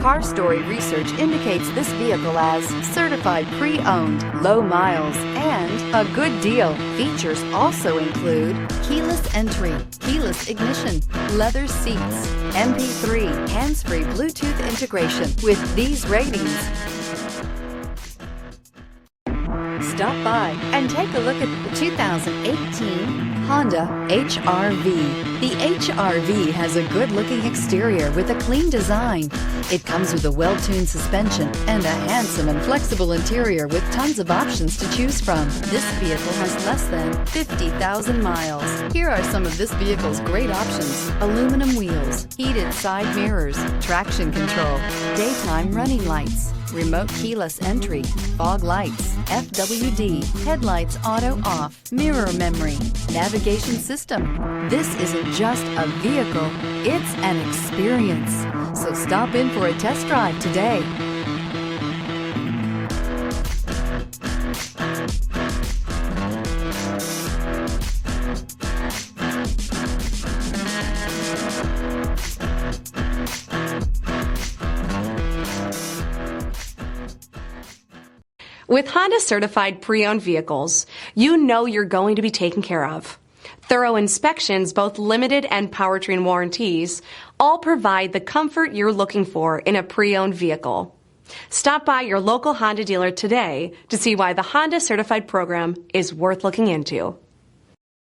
Car Story research indicates this vehicle as certified pre-owned, low miles, and a good deal. Features also include keyless entry, keyless ignition, leather seats, MP3, hands-free Bluetooth integration. With these ratings, stop by and take a look at the 2018 Honda HR-V. The HR-V has a good-looking exterior with a clean design. It comes with a well-tuned suspension and a handsome and flexible interior with tons of options to choose from. This vehicle has less than 50,000 miles. Here are some of this vehicle's great options: aluminum wheels, heated side mirrors, traction control, daytime running lights, remote keyless entry, fog lights, FWD, headlights auto off, mirror memory, navigation system. This isn't just a vehicle, it's an experience. So stop in for a test drive today. With Honda certified pre-owned vehicles, you know you're going to be taken care of. Thorough inspections, both limited and powertrain warranties, all provide the comfort you're looking for in a pre-owned vehicle. Stop by your local Honda dealer today to see why the Honda certified program is worth looking into.